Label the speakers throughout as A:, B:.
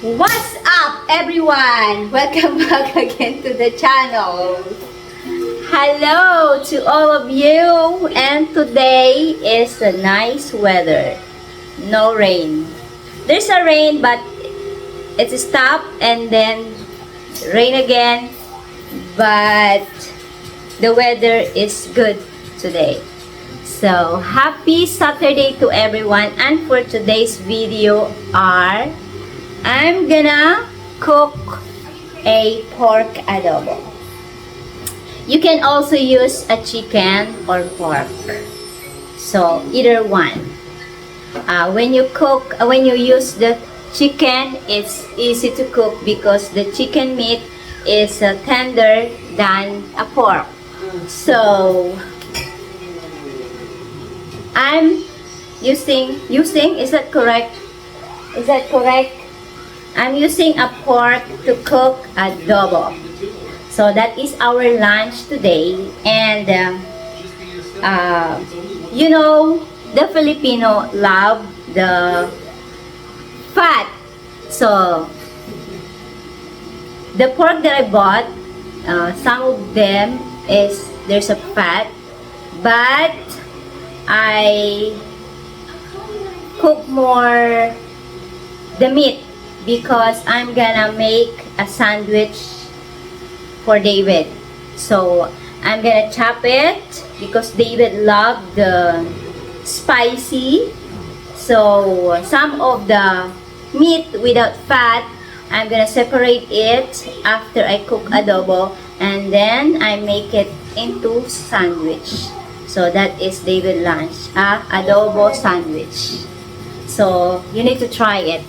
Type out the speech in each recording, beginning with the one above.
A: What's up, everyone? Welcome back again to the channel. Hello to all of you, and today is a nice weather. No rain. There's a rain, but it's stopped and then rain again. But the weather is good today. So happy Saturday to everyone, and for today's video I'm gonna cook a pork adobo. You can also use a chicken or pork, so either one. When you use the chicken, it's easy to cook because the chicken meat is tender than a pork. So I'm using, is that correct? Is that correct? I'm using a pork to cook adobo. So that is our lunch today. And you know, the Filipino love the fat. So the pork that I bought, some of them there's a fat, but I cook more the meat because I'm gonna make a sandwich for David. So I'm gonna chop it because David loved the spicy. So some of the meat without fat, I'm gonna separate it after I cook adobo, and then I make it into sandwich. So that is David lunch, adobo sandwich. So you need to try it.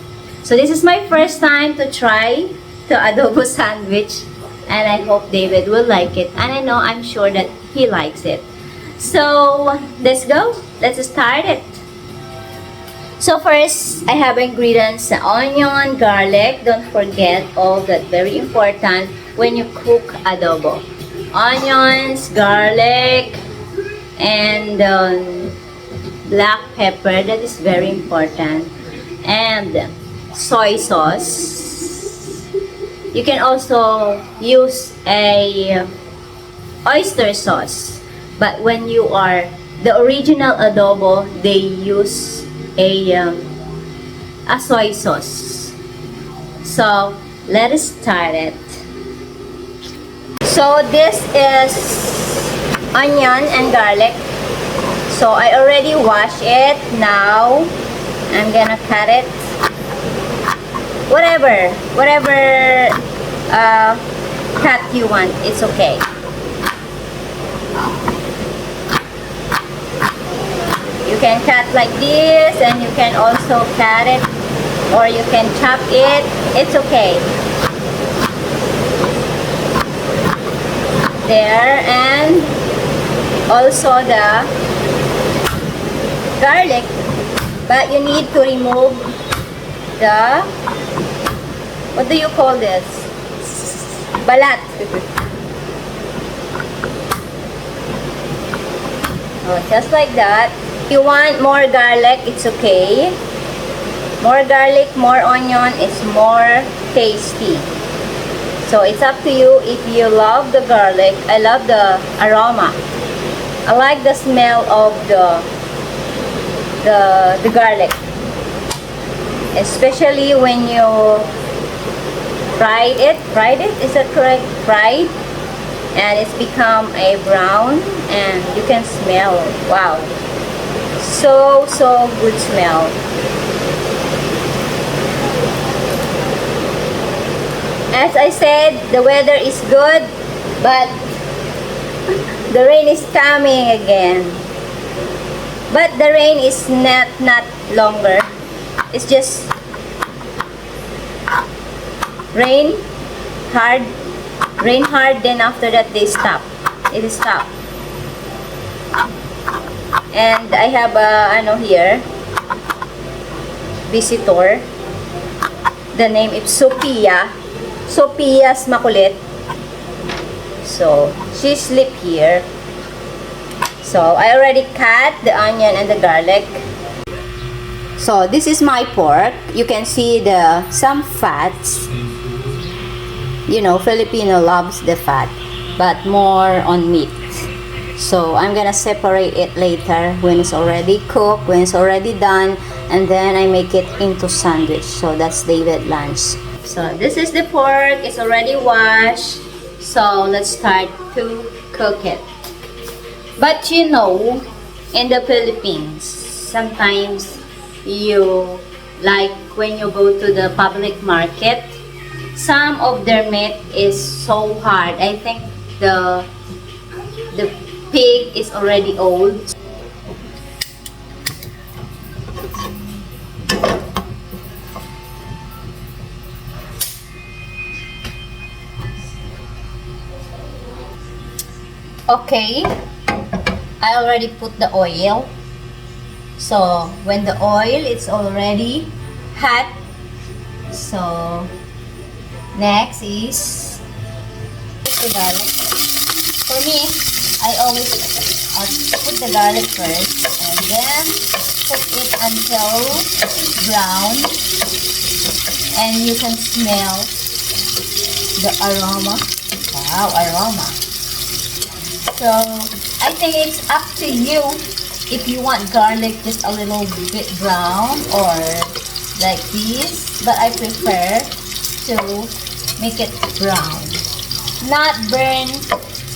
A: So this is my first time to try the adobo sandwich, and I hope David will like it, and I'm sure that he likes it. So let's go. Let's start it. So first, I have ingredients: onion, garlic. Don't forget all that, very important when you cook adobo. Onions, garlic, and black pepper. That is very important. And soy sauce. You can also use a oyster sauce, but when you are the original adobo, they use a soy sauce. So let us start it. So this is onion and garlic. So I already washed it. Now I'm gonna cut it. Whatever cut you want, it's okay. You can cut like this, and you can also cut it, or you can chop it. It's okay. There, and also the garlic, but you need to remove the, what do you call this? Balat. Oh, just like that. If you want more garlic, it's okay. More garlic, more onion is more tasty. So it's up to you if you love the garlic. I love the aroma. I like the smell of the garlic. Especially when you fried it, is that correct? Fried, and it's become a brown, and you can smell, wow, so good smell. As I said, the weather is good, but the rain is coming again. But the rain is not longer. It's just rain hard, then after that they stop. It is stop. And I have here visitor. The name is Sophia's makulit. So she sleep here. So I already cut the onion and the garlic. So this is my pork. You can see some fats. You know, Filipino loves the fat, but more on meat. So I'm gonna separate it later when it's already cooked, when it's already done, and then I make it into sandwich. So that's David lunch. So this is the pork. It's already washed. So let's start to cook it. But you know, in the Philippines, sometimes you, like when you go to the public market, some of their meat is so hard. I think the pig is already old. Okay, I already put the oil. So when the oil is already hot, so next is put the garlic. For me, I always put the garlic first and then cook it until brown, and you can smell the aroma. Wow, aroma. So I think it's up to you if you want garlic just a little bit brown or like this, but I prefer to make it brown. Not burn,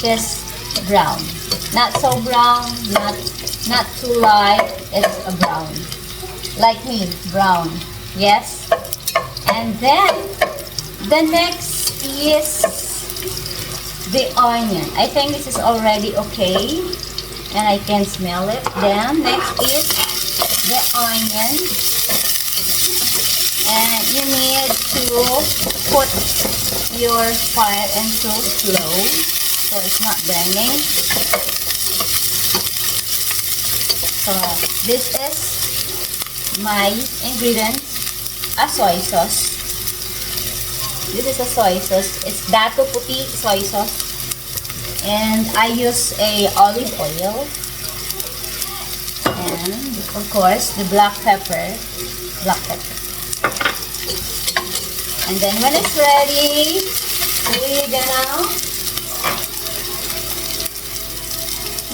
A: just brown. Not so brown, not too light, it's a brown. Like me, brown. Yes? And then the next is the onion. I think this is already okay and I can smell it. Then next is the onion, and you need to put your fire into slow so it's not burning. So this is my ingredients. A soy sauce. This is a soy sauce. It's Dato Puti soy sauce. And I use a olive oil. And of course the black pepper. Black pepper. And then when it's ready, we're gonna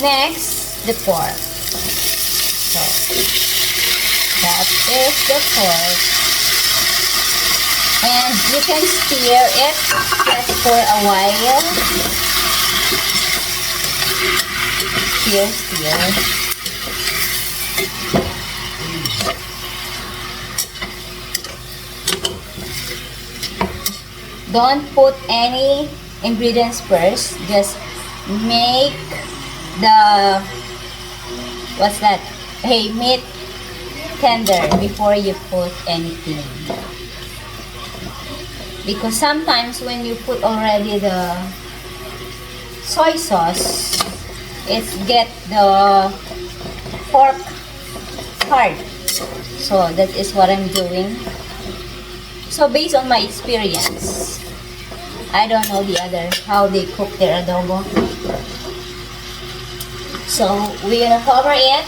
A: next the pork. So that is the pork. And you can stir it just for a while. Stir. Don't put any ingredients first. Just make the, what's that? Hey, meat tender before you put anything. Because sometimes when you put already the soy sauce, it get the pork hard. So that is what I'm doing. So based on my experience, I don't know the other, how they cook their adobo. So we're gonna cover it.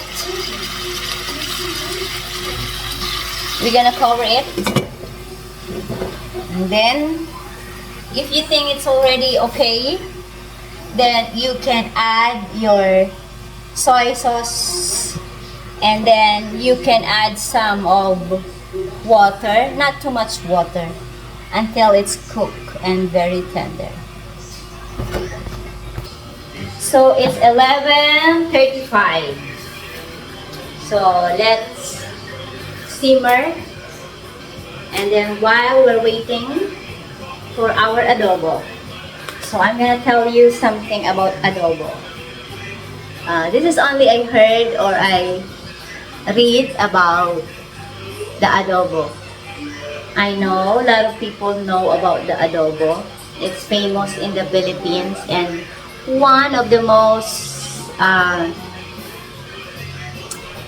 A: And then, if you think it's already okay, then you can add your soy sauce, and then you can add some of water, not too much water, until it's cooked and very tender. So it's 11:35. So let's simmer. And then while we're waiting for our adobo, so I'm gonna tell you something about adobo. This is only I heard or I read about the adobo. I know a lot of people know about the adobo. It's famous in the Philippines and one of the most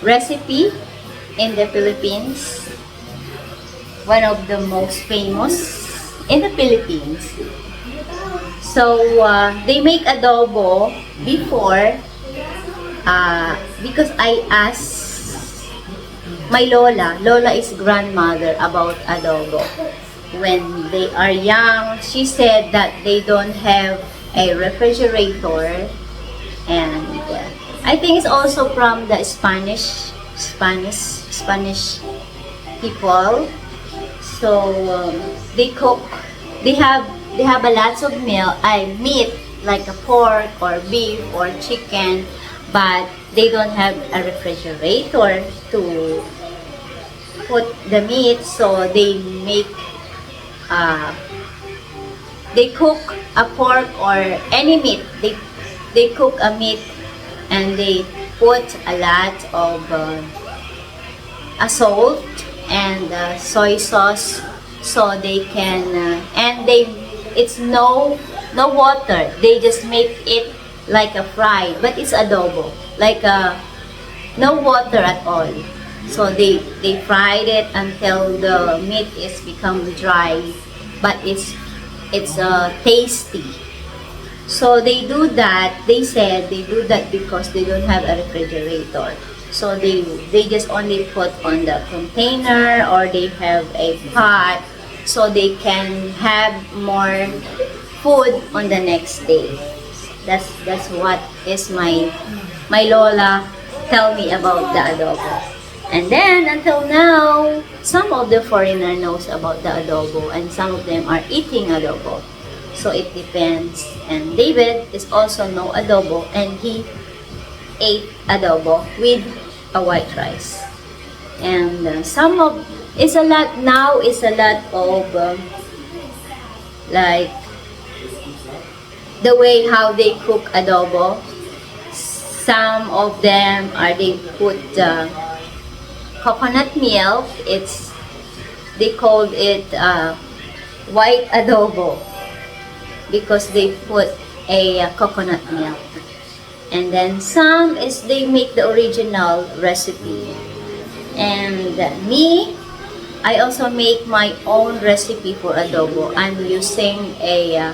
A: recipe in the Philippines. One of the most famous in the Philippines. So they make adobo before because I asked my Lola is grandmother about adobo. When they are young, she said that they don't have a refrigerator, and I think it's also from the Spanish people. So they cook. They have a lots of meat like a pork or beef or chicken, but they don't have a refrigerator to put the meat. So they cook a pork or any meat. They cook a meat and they put a lot of salt and soy sauce, so they can it's no water. They just make it like a fry, but it's adobo, like no water at all. So they fried it until the meat is become dry, but it's tasty. So they do that. They said they do that because they don't have a refrigerator. So they just only put on the container, or they have a pot, so they can have more food on the next day. That's what is my Lola tell me about the adobo. And then until now, some of the foreigner knows about the adobo, and some of them are eating adobo. So it depends. And David is also no adobo, and he ate adobo with a white rice. And it's a lot of like the way how they cook adobo. Some of them they put coconut milk. They called it white adobo because they put a coconut milk. And then some is they make the original recipe. And me, I also make my own recipe for adobo. I'm using a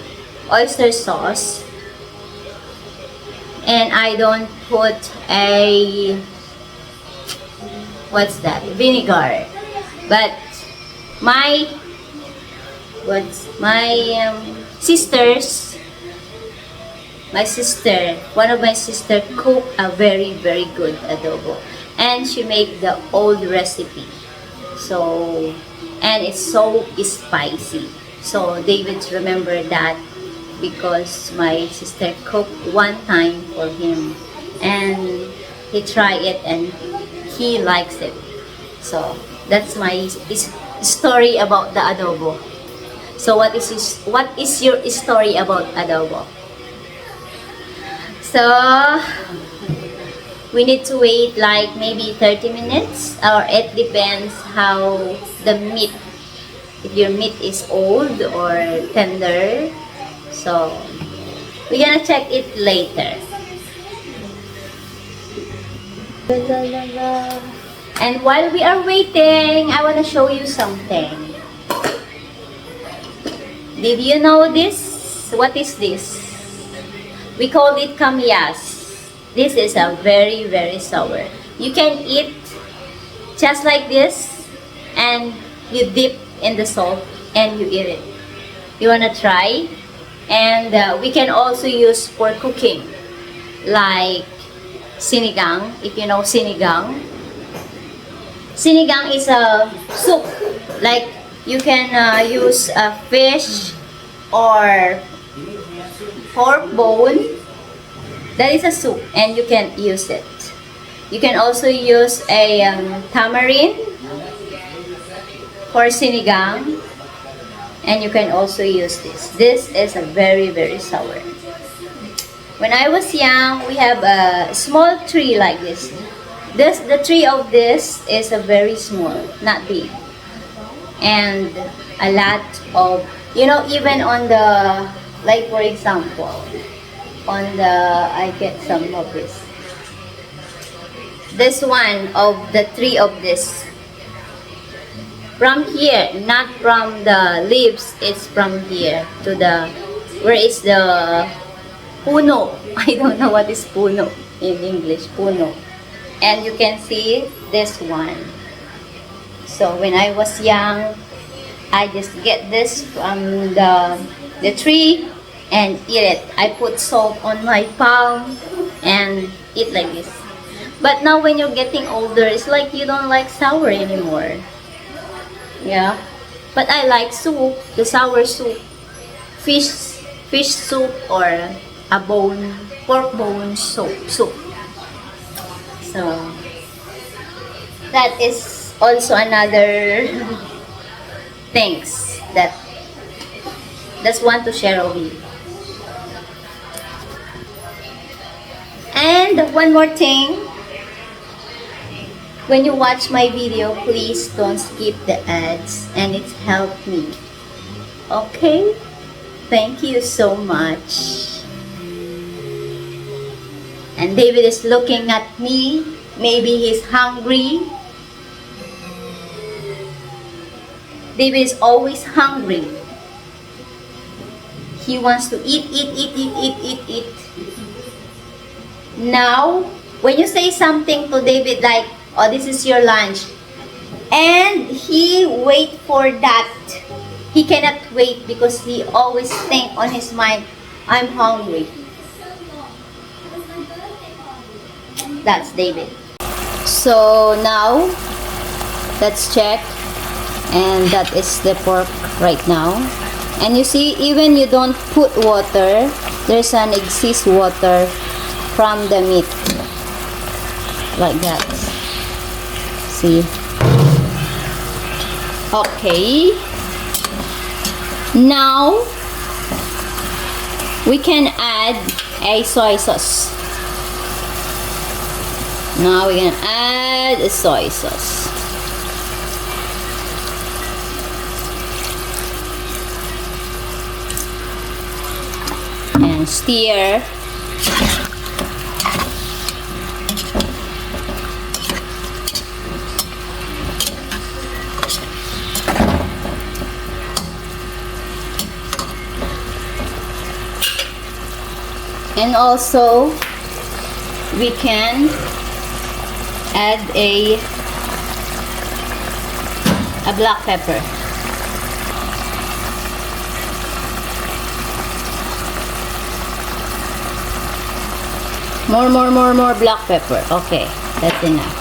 A: oyster sauce, and I don't put a vinegar. But my one of my sister cook a very very good adobo, and she make the old recipe. So, and it's so spicy. So David remember that because my sister cooked one time for him, and he tried it and he likes it. So that's my story about the adobo. So what is your story about adobo? So we need to wait like maybe 30 minutes, or it depends how the meat, if your meat is old or tender. So we're gonna check it later. And while we are waiting, I want to show you something. Did you know this? What is this? We call it kamyas. This is a very very sour. You can eat just like this, and you dip in the salt and you eat it. You wanna try? And we can also use for cooking, like sinigang. If you know sinigang, sinigang is a soup. Like you can use a fish or pork bone. That is a soup, and you can use it. You can also use a tamarind for sinigang, and you can also use this. This is a very very sour. When I was young, we have a small tree like this. The tree of this is a very small, not big, and a lot of, even on the, like for example, on the, I get some of this. This one of the tree of this. From here, not from the leaves, it's from here to the, where is the puno? I don't know what is puno in English, puno. And you can see this one. So when I was young, I just get this from the tree and eat it. I put salt on my palm and eat like this. But now when you're getting older, it's like you don't like sour anymore. Yeah. But I like soup, the sour soup, fish soup, or a pork bone soup. So that is also another things that's one to share with you. And one more thing, when you watch my video, please don't skip the ads, and it's helped me. Okay? Thank you so much. And David is looking at me. Maybe he's hungry. David is always hungry. He wants to eat. Now, when you say something to David like, oh, this is your lunch, and he wait for that, he cannot wait because he always think on his mind, I'm hungry. That's David. So now, let's check. And that is the pork right now. And you see, even you don't put water, there's an exist water from the meat. Like that. See? Okay. Now, we can add a soy sauce. Now we can add a soy sauce. And stir. And also, we can add a black pepper. More black pepper. Okay, that's enough.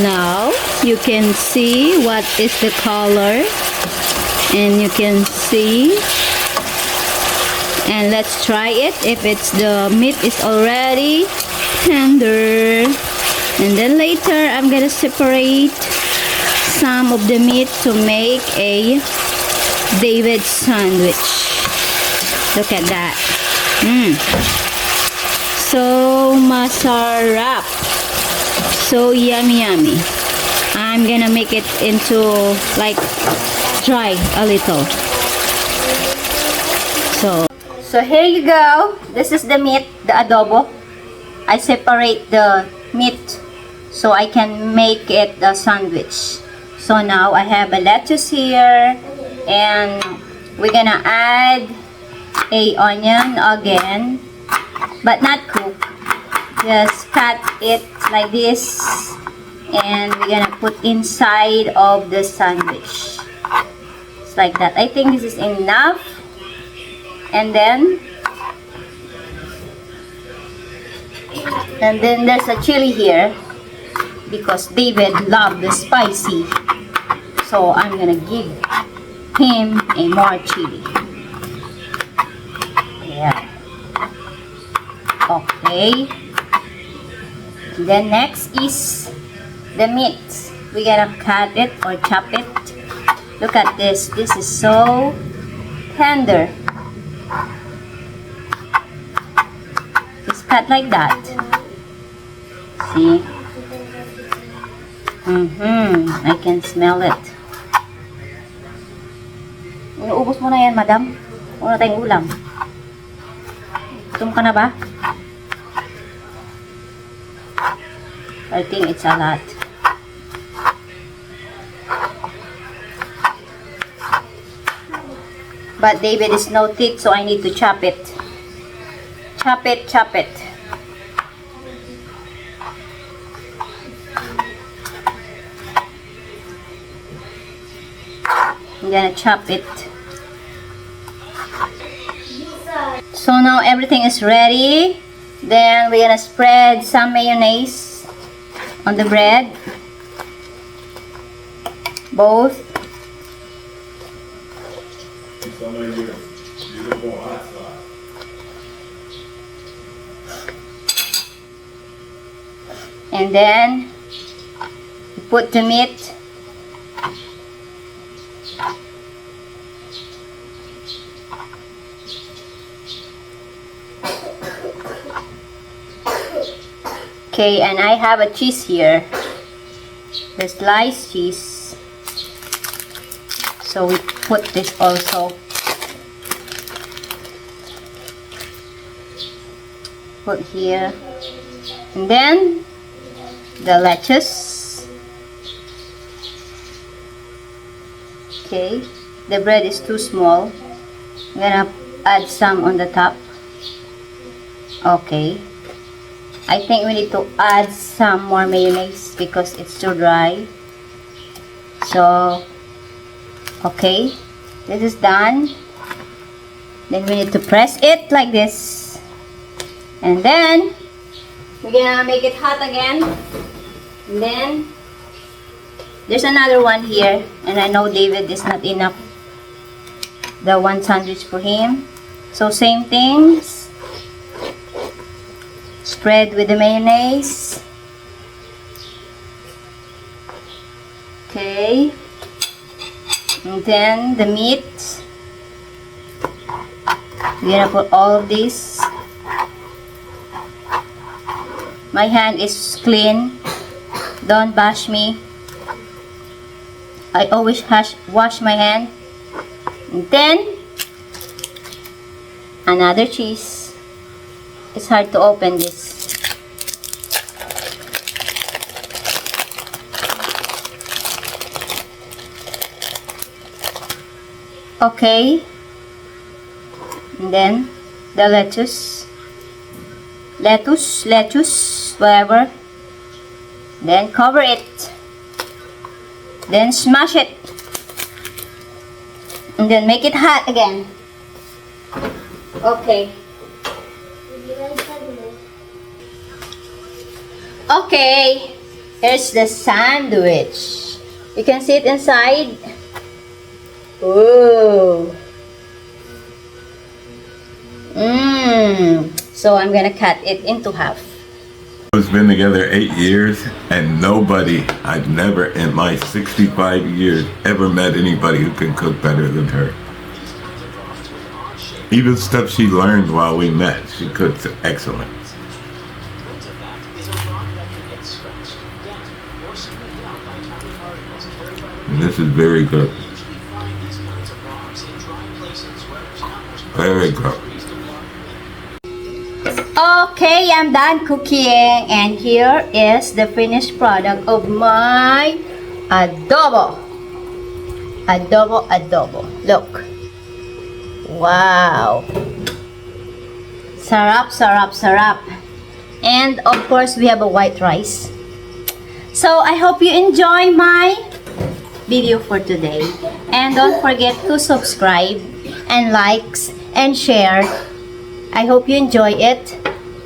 A: Now you can see what is the color, and you can see, and let's try it if it's the meat is already tender. And then later I'm gonna separate some of the meat to make a David sandwich. Look at that. So masarap. So yummy. I'm gonna make it into like dry a little. So here you go. This is the meat, the adobo. I separate the meat so I can make it a sandwich. So now I have a lettuce here, and we're gonna add a onion again, but not cook. Just cut it like this, and we're gonna put inside of the sandwich. It's like that. I think this is enough. And then there's a chili here because David loves the spicy, so I'm gonna give him a more chili. Yeah. Okay. Then next is the meat. We gotta cut it or chop it. Look at this. This is so tender. It's cut like that. See? I can smell it. Inuubos mo na yan, madam. Wala tayong ulam. Gutom ka na ba? I think it's a lot. But David is no teeth, so I need to chop it. Chop it, chop it. I'm gonna chop it. So now everything is ready. Then we're gonna spread some mayonnaise on the bread. Both. And then you put the meat. Okay, and I have a cheese here. The sliced cheese. So we put this also. Put here. And then the lettuce. Okay, the bread is too small. I'm gonna add some on the top. Okay, I think we need to add some more mayonnaise because it's too dry. So, okay, this is done. Then we need to press it like this. And then, we're gonna make it hot again. And then, there's another one here. And I know David is not enough. The one sandwich for him. So, same things. Spread with the mayonnaise. Okay. And then, the meat. We're gonna put all of this. My hand is clean. Don't bash me. I always wash my hand. And then, another cheese. It's hard to open this. Okay. And then, the lettuce, whatever. Then cover it. Then smash it. And then make it hot again. Okay. Okay. Here's the sandwich. You can see it inside. Ooh. So I'm gonna cut it into half.
B: We've been together 8 years, and nobody, I've never in my 65 years ever met anybody who can cook better than her. Even stuff she learned while we met, she cooks excellent. And this is very good. Very good.
A: Okay, I'm done cooking, and here is the finished product of my adobo. Adobo. Look. Wow. Sarap. And of course, we have a white rice. So, I hope you enjoy my video for today. And don't forget to subscribe and likes and share. I hope you enjoy it.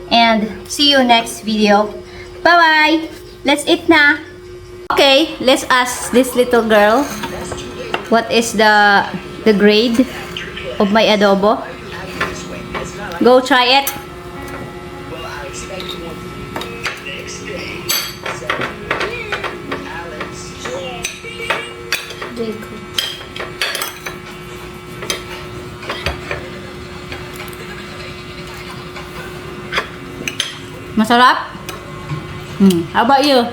A: And see you next video. Bye-bye. Let's eat na. Okay, let's ask this little girl what is the grade of my adobo. Go try it. Masarap? How about you?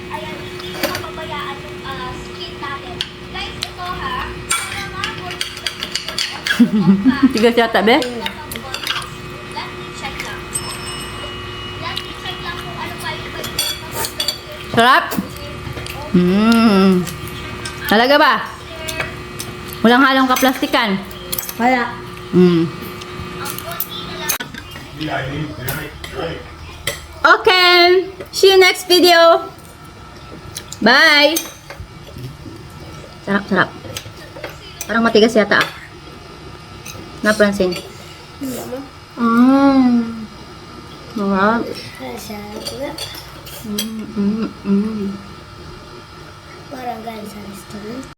C: Ayan, hindi mo mapabayaan yung skin natin. Guys, ito,
A: Tigas yata, be? Sarap? Talaga ba? Walang halong kaplastikan?
C: Wala.
A: Okay. See you next video. Bye. Sarap, sarap. Parang matigas yata. Napansin. Sarap.
C: Parang galing sa restaurant.